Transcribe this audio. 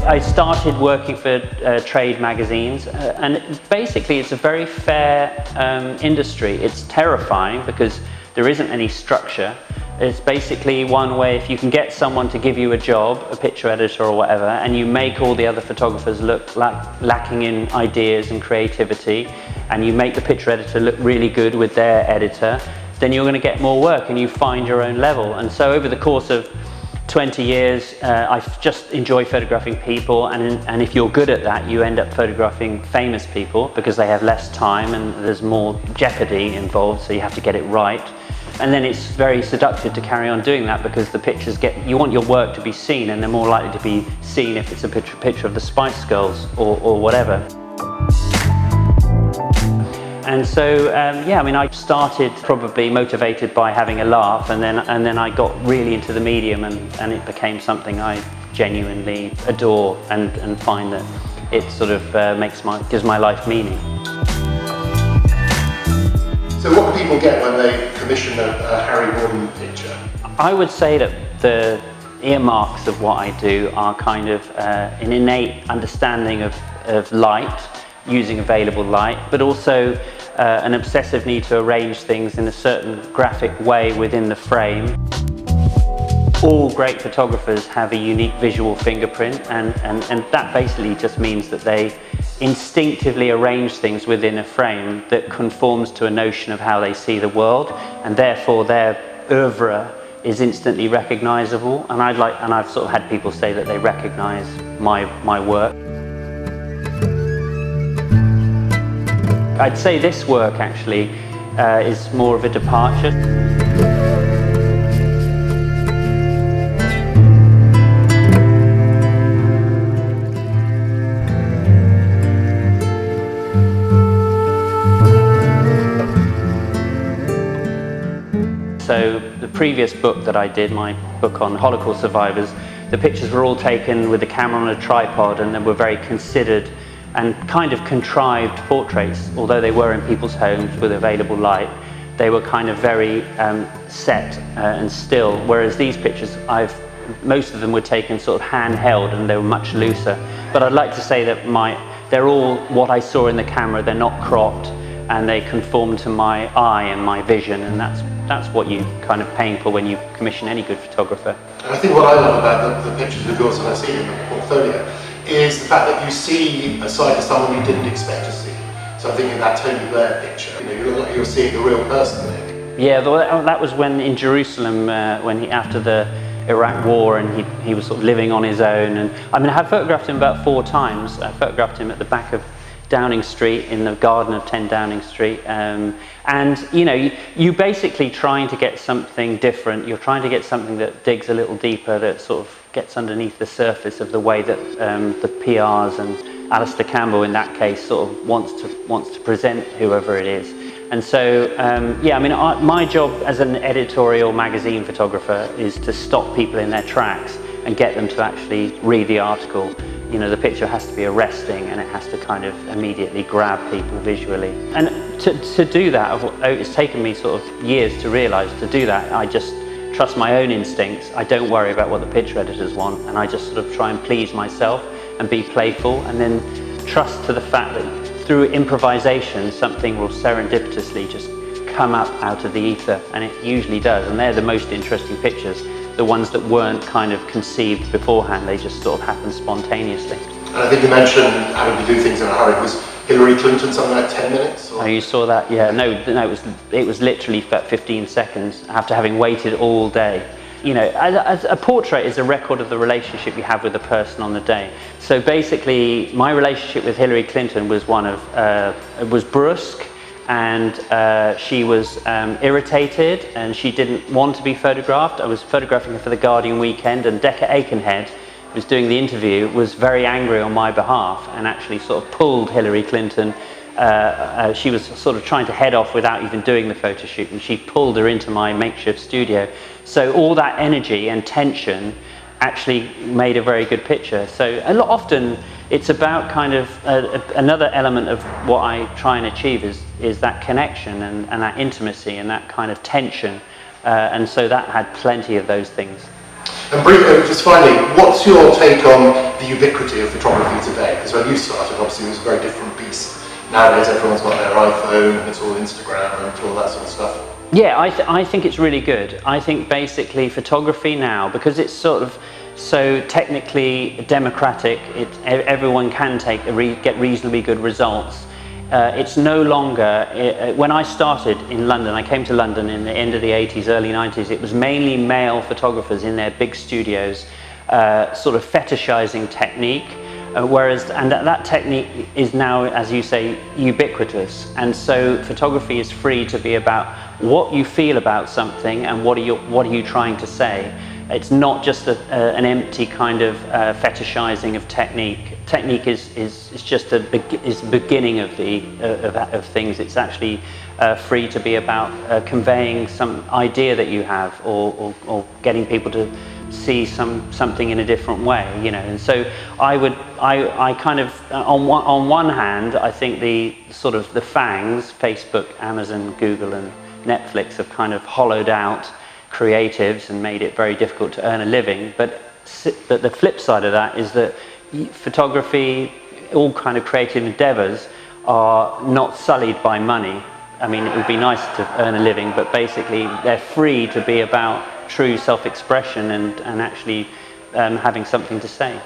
I started working for trade magazines, and basically it's a very fair industry. It's terrifying because there isn't any structure. It's basically one way, if you can get someone to give you a job, a picture editor or whatever, and you make all the other photographers look lacking in ideas and creativity, and you make the picture editor look really good with their editor, then you're going to get more work and you find your own level. And so over the course of 20 years, I just enjoy photographing people, and if you're good at that, you end up photographing famous people because they have less time and there's more jeopardy involved, so you have to get it right. And then it's very seductive to carry on doing that because the pictures you want your work to be seen, and they're more likely to be seen if it's a picture of the Spice Girls or whatever. And so, yeah, I mean, I started probably motivated by having a laugh, and then I got really into the medium, and it became something I genuinely adore and find that it sort of gives my life meaning. So what do people get when they commission a Harry Borden picture? I would say that the earmarks of what I do are kind of an innate understanding of light, using available light, but also an obsessive need to arrange things in a certain graphic way within the frame. All great photographers have a unique visual fingerprint, and that basically just means that they instinctively arrange things within a frame that conforms to a notion of how they see the world, and therefore their oeuvre is instantly recognizable. And I've sort of had people say that they recognize my work. I'd say this work actually is more of a departure. So the previous book that I did, my book on Holocaust survivors, the pictures were all taken with the camera on a tripod, and they were very considered and kind of contrived portraits. Although they were in people's homes with available light, they were kind of very set and still, whereas these pictures, most of them were taken sort of handheld, and they were much looser. But I'd like to say that they're all what I saw in the camera. They're not cropped, and they conform to my eye and my vision, and that's what you kind of paying for when you commission any good photographer. And I think what I love about the pictures of yours that I've seen in the portfolio is the fact that you see a side of someone you didn't expect to see. So I'm thinking of that Tony Blair picture, you're seeing the real person there. Yeah, that was when in Jerusalem, after the Iraq war, and he was sort of living on his own. And I mean, I have photographed him about 4 times. I photographed him at the back of Downing Street, in the garden of 10 Downing Street, and you basically trying to get something different. You're trying to get something that digs a little deeper, that sort of gets underneath the surface of the way that the PRs and Alistair Campbell in that case sort of wants to present whoever it is. And so yeah, I mean, my job as an editorial magazine photographer is to stop people in their tracks and get them to actually read the article. The picture has to be arresting, and it has to kind of immediately grab people visually. And to do that, it's taken me sort of years to realise. To do that, I just trust my own instincts. I don't worry about what the picture editors want, and I just sort of try and please myself and be playful, and then trust to the fact that through improvisation, something will serendipitously just come up out of the ether, and it usually does. And they're the most interesting pictures. The ones that weren't kind of conceived beforehand, they just sort of happen spontaneously. And I think you mentioned having to do things in a hurry. Was Hillary Clinton something like 10 minutes? Or? Oh, you saw that? Yeah, no, it was literally about 15 seconds after having waited all day. A portrait is a record of the relationship you have with the person on the day. So basically, my relationship with Hillary Clinton was was brusque, and she was irritated, and she didn't want to be photographed. I was photographing her for the Guardian weekend, and Decca Aikenhead, who was doing the interview, was very angry on my behalf and actually sort of pulled Hillary Clinton. She was sort of trying to head off without even doing the photo shoot, and she pulled her into my makeshift studio. So all that energy and tension actually made a very good picture. So often it's about kind of another element of what I try and achieve is that connection and that intimacy and that kind of tension and so that had plenty of those things. And just finally, what's your take on the ubiquity of photography today? Because when you started, obviously it was a very different beast. Nowadays everyone's got their iPhone and it's all Instagram and all that sort of stuff. Yeah, I think it's really good. I think basically photography now, because it's sort of so technically democratic, everyone can get reasonably good results. It's no longer, when I started in London, I came to London in the end of the 80s, early 90s, it was mainly male photographers in their big studios sort of fetishizing technique, whereas that technique is now, as you say, ubiquitous, and so photography is free to be about what you feel about something and what are you trying to say. It's not just an empty kind of fetishizing of technique. Technique is just the beginning of things. It's actually free to be about conveying some idea that you have, or getting people to see something in a different way, you know. And so I kind of on one hand, I think the sort of the FANGs, Facebook, Amazon, Google, and Netflix have kind of hollowed out creatives and made it very difficult to earn a living, but the flip side of that is that photography, all kind of creative endeavors are not sullied by money. I mean, it would be nice to earn a living, but basically they're free to be about true self-expression and actually having something to say.